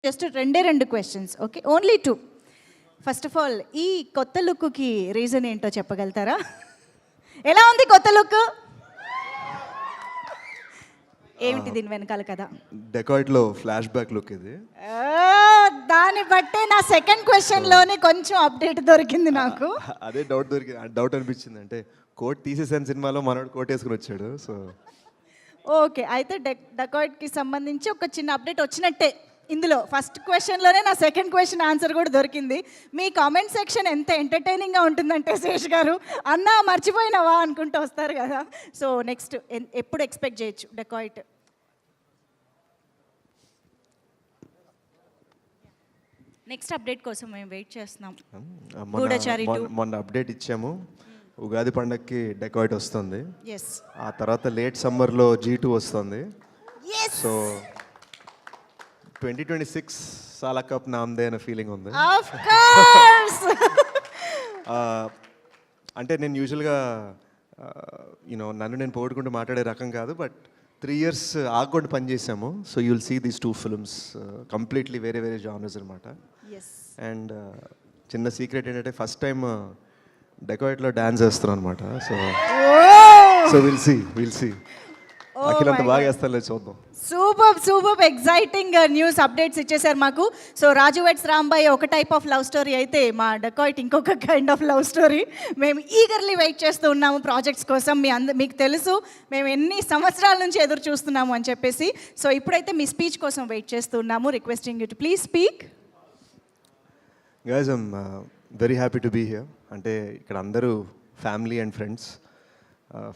Just రెండు questions. Okay, only 2. First of all, ఈ కొత్త లుక్కి రీజన్ ఏంటో చెప్పగలుగుతారా? ఎలా ఉంది కొత్త లుక్? ఏమిటి దీని వెనకాల కదా? డెకాయిట్లో ఫ్లాష్ బ్యాక్ లుక్ ఇది. దాన్ని బట్టే నా సెకండ్ క్వశ్చన్లోనే కొంచెం అప్డేట్ దొరికింది నాకు. అదే డౌట్ అనిపించింది. అంటే కోట్ తీసేసాను సినిమాలో, మనోడు కోట్ వేసుకుని వచ్చాడు. సో ఓకే, అయితే డెకాయిట్కి సంబంధించి ఒక చిన్న అప్డేట్ వచ్చినట్టే. ఇందులో ఫస్ట్ క్వశ్చన్లోనే నా సెకండ్ క్వశ్చన్ ఆన్సర్ కూడా దొరికింది. మీ కామెంట్ సెక్షన్ ఎంత ఎంటర్టైనింగ్గా ఉంటుందంటే శేష్ గారు, అన్నా మర్చిపోయినావా అనుకుంటూ వస్తారు కదా. సో నెక్స్ట్ ఎప్పుడు ఎక్స్పెక్ట్ చేయొచ్చు డెకాయిట్? నెక్స్ట్ అప్డేట్ కోసం మేము వెయిట్ చేస్తున్నాం. మొన్న అప్డేట్ ఇచ్చాము. ఉగాది పండగకి డెకాయిట్ వస్తుంది. ఆ తర్వాత లేట్ సమ్మర్లో G2 వస్తుంది. సో 2026 సాలా కప్ నామ్దే అనే ఫీలింగ్ ఉంది. అంటే నేను యూజువల్గా నన్ను నేను పోగొట్టుకుంటూ మాట్లాడే రకం కాదు, బట్ 3 years ఆగకుండా పనిచేసాము. So you will see these 2 films completely వేరే వేరే జానర్స్ అనమాట. అండ్ చిన్న సీక్రెట్ ఏంటంటే ఫస్ట్ టైం డెకాయిట్లో డాన్స్ వేస్తున్నాను అనమాట. సో విల్ సీ అఖిలంత బాగా వేస్తాను, చూద్దాం. సూపర్ ఎగ్జైటింగ్ న్యూస్ అప్డేట్స్ ఇచ్చేసారు మాకు. సో రాజు వెడ్స్ రాంబాయ్ ఒక టైప్ ఆఫ్ లవ్ స్టోరీ అయితే, మా డెకాయిట్ ఇంకొక కైండ్ ఆఫ్ లవ్ స్టోరీ. మేము ఈగర్లీ వెయిట్ చేస్తూ ఉన్నాము ప్రాజెక్ట్స్ కోసం. మీకు తెలుసు మేము ఎన్ని సంవత్సరాల నుంచి ఎదురు చూస్తున్నాము అని చెప్పేసి. సో ఇప్పుడైతే మీ స్పీచ్ కోసం వెయిట్ చేస్తూ ఉన్నాము. Requesting you to please speak. Guys, I'm very happy to be here. అంటే ఇక్కడ అందరూ family and friends.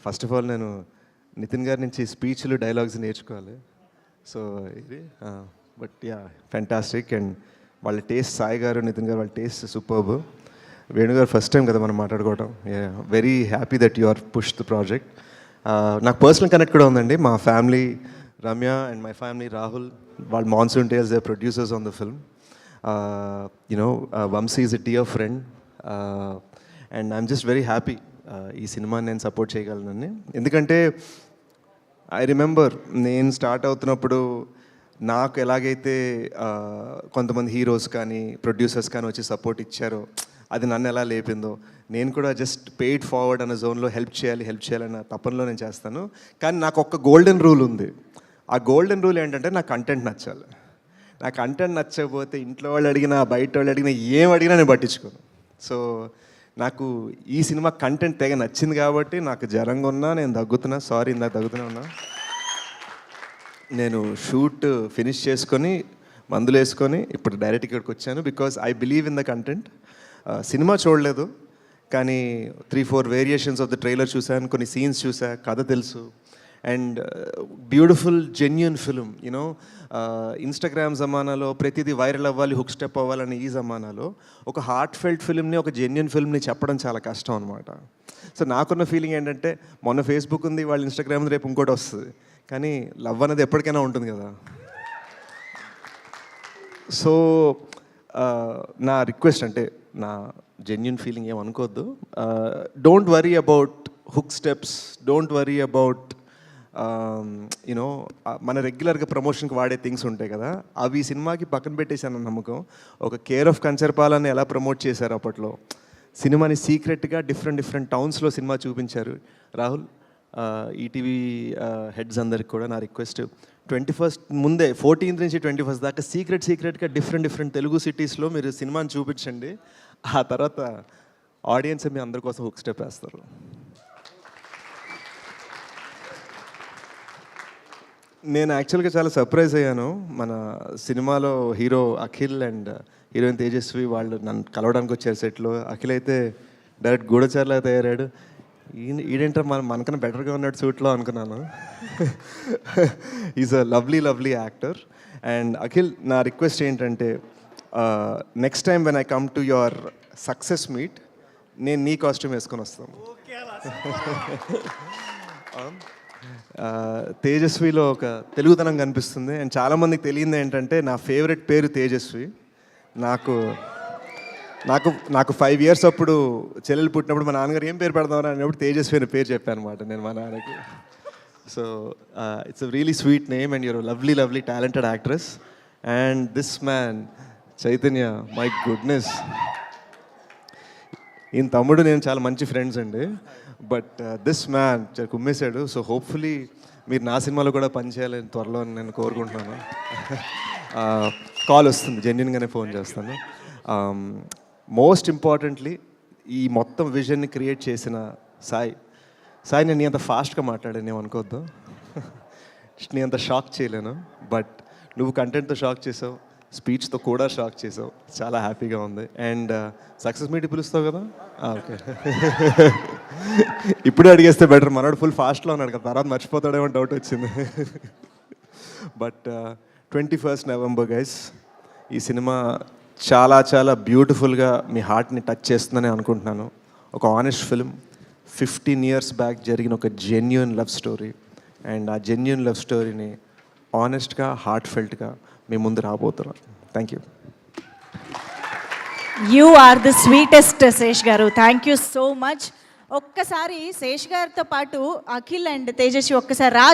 First of all నేను నితిన్ గారి నుంచి స్పీచ్లు డైలాగ్స్ నేర్చుకోవాలి. సో ఇది బట్ యా ఫ్యాంటాస్టిక్. అండ్ వాళ్ళ టేస్ట్, సాయి గారు నితిన్ గారు వాళ్ళ టేస్ట్ సూపర్బ్. వేణుగారు ఫస్ట్ టైం కదా మనం మాట్లాడుకోవడం. Very happy that you are push the project. నాకు పర్సనల్ కనెక్ట్ కూడా ఉందండి. మా family, Ramya and my family, Rahul, వాళ్ళ monsoon tales, they producers on the film. Vamsi is a dear friend. And I'm just very happy ఈ సినిమాని నేను సపోర్ట్ చేయగలనని. ఎందుకంటే ఐ రిమెంబర్ నేను స్టార్ట్ అవుతున్నప్పుడు నాకు ఎలాగైతే కొంతమంది హీరోస్ కానీ ప్రొడ్యూసర్స్ కానీ వచ్చి సపోర్ట్ ఇచ్చారో, అది నన్ను ఎలా లేపిందో, నేను కూడా జస్ట్ పెయిడ్ ఫార్వర్డ్ అన్న జోన్లో హెల్ప్ చేయాలన్న తపనలో నేను చేస్తాను. కానీ నాకు ఒక గోల్డెన్ రూల్ ఉంది. ఆ గోల్డెన్ రూల్ ఏంటంటే నాకు కంటెంట్ నచ్చాలి. నా కంటెంట్ నచ్చకపోతే ఇంట్లో వాళ్ళు అడిగినా, బయట వాళ్ళు అడిగినా, ఏం అడిగినా నేను పట్టించుకోను. సో నాకు ఈ సినిమా కంటెంట్ తెగ నచ్చింది కాబట్టి నాకు జ్వరంగా ఉన్నా, నేను దగ్గుతున్నా, సారీ ఇందాక దగ్గుతున్నా ఉన్నా, నేను షూట్ ఫినిష్ చేసుకొని మందులు వేసుకొని ఇప్పుడు డైరెక్ట్ ఇక్కడికి వచ్చాను. Because I believe in the content. Cinema చూడలేదు కానీ 3-4 వేరియేషన్స్ ఆఫ్ ద ట్రైలర్ చూశాను, కొన్ని సీన్స్ చూసా, కథ తెలుసు. And beautiful genuine film. Instagram జమానాలో ప్రతిదీ వైరల్ అవ్వాలి, హుక్ స్టెప్ అవ్వాలని ఈ జమానాలో ఒక హార్ట్ ఫెల్ట్ ఫిల్మ్ని, ఒక జెన్యూన్ ఫిల్మ్ని చెప్పడం చాలా కష్టం అనమాట. సో నాకున్న ఫీలింగ్ ఏంటంటే, మొన్న ఫేస్బుక్ ఉంది, వాళ్ళ ఇన్స్టాగ్రామ్ ఉంది, రేపు ఇంకోటి వస్తుంది, కానీ లవ్ అనేది ఎప్పటికైనా ఉంటుంది కదా. సో నా రిక్వెస్ట్, అంటే నా జెన్యూన్ ఫీలింగ్ ఏమనుకోవద్దు. Don't worry about hook steps, don't worry about మన రెగ్యులర్గా ప్రమోషన్కి వాడే థింగ్స్ ఉంటాయి కదా, అవి సినిమాకి పక్కన పెట్టేశాను నమ్మకం. ఒక కేర్ ఆఫ్ కంచర్పాలని ఎలా ప్రమోట్ చేశారు అప్పట్లో, సినిమాని సీక్రెట్గా డిఫరెంట్ టౌన్స్లో సినిమా చూపించారు. రాహుల్, ఈటీవీ హెడ్స్ అందరికి కూడా నా రిక్వెస్ట్, 21st ముందే 14th నుంచి 21st దాకా సీక్రెట్గా డిఫరెంట్ తెలుగు సిటీస్లో మీరు సినిమాని చూపించండి. ఆ తర్వాత ఆడియన్స్ మీ అందరి కోసం హుక్ స్టెప్ వేస్తారు. నేను యాక్చువల్గా చాలా సర్ప్రైజ్ అయ్యాను. మన సినిమాలో hero Akhil and heroine Tejaswi వాళ్ళు నన్ను కలవడానికి వచ్చారు సెట్లో. అఖిల్ అయితే డైరెక్ట్ గూఢచారులా తయారాడు. ఈడేంటో మనకన్నా బెటర్గా ఉన్నాడు సూట్లో అనుకున్నాను. Is a lovely actor. And Akhil, నా రిక్వెస్ట్ ఏంటంటే, next time when I come to your success meet, నేను నీ కాస్ట్యూమ్ వేసుకొని వస్తాను. తేజస్విలో ఒక తెలుగుతనం కనిపిస్తుంది. అండ్ చాలామందికి తెలియదు ఏంటంటే, నా ఫేవరెట్ పేరు తేజస్వి. నాకు 5 years అప్పుడు చెల్లెలు పుట్టినప్పుడు మా నాన్నగారు ఏం పేరు పెడదామని అన్నప్పుడు తేజస్వి అనే పేరు చెప్పాను అనమాట నేను మా నాన్నకి. So it's a really sweet name and you're a lovely talented actress and this man Chaitanya, my goodness, ఈయన తమ్ముడు నేను చాలా మంచి ఫ్రెండ్స్ అండి, బట్ దిస్ మ్యాన్ కుమ్మేశాడు. సో హోప్ఫుల్లీ మీరు నా సినిమాలో కూడా పనిచేయాలని త్వరలో నేను కోరుకుంటున్నాను. కాల్ వస్తుంది, జెన్యున్గానే ఫోన్ చేస్తాను. మోస్ట్ ఇంపార్టెంట్లీ ఈ మొత్తం విజన్ని క్రియేట్ చేసిన సాయి. నేను నీ అంత ఫాస్ట్గా మాట్లాడాను, ఏమనుకోవద్దు. నీ అంత షాక్ చేయలేను, బట్ నువ్వు కంటెంట్తో షాక్ చేసావు, స్పీచ్తో కూడా షాక్ చేసావు. చాలా హ్యాపీగా ఉంది. అండ్ సక్సెస్ మీట్ పిలుస్తావు కదా? ఓకే. ఇప్పుడే అడిగేస్తే బెటర్, మనోడు ఫుల్ ఫాస్ట్లో ఉన్నాడు కదా, తర్వాత మర్చిపోతాడేమో డౌట్ వచ్చింది. బట్ 21st November గైస్, ఈ సినిమా చాలా చాలా బ్యూటిఫుల్గా మీ హార్ట్ని టచ్ చేస్తుందని అనుకుంటున్నాను. ఒక ఆనెస్ట్ ఫిల్మ్, 15 years బ్యాక్ జరిగిన ఒక జెన్యూన్ లవ్ స్టోరీ. అండ్ ఆ జెన్యూన్ లవ్ స్టోరీని ఆనెస్ట్గా, హార్ట్ ఫెల్ట్గా మీ ముందు రాబోతున్నారు. Thank you. You are the sweetest Sesh గారు, థ్యాంక్ యూ సో మచ్. ఒక్కసారి శేష్ గారితో పాటు అఖిల్ అండ్ తేజస్వి ఒక్కసారి రాజు